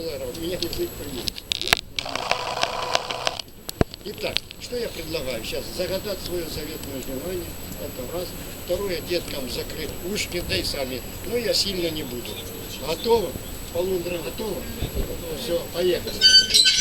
килограмм. У меня язык приедет. Итак, что я предлагаю сейчас? Загадать свое заветное желание. Это раз. Второе, деткам закрыть ушки, да и сами. Но я сильно не буду. Готово? Полундра готова? Все, поехали.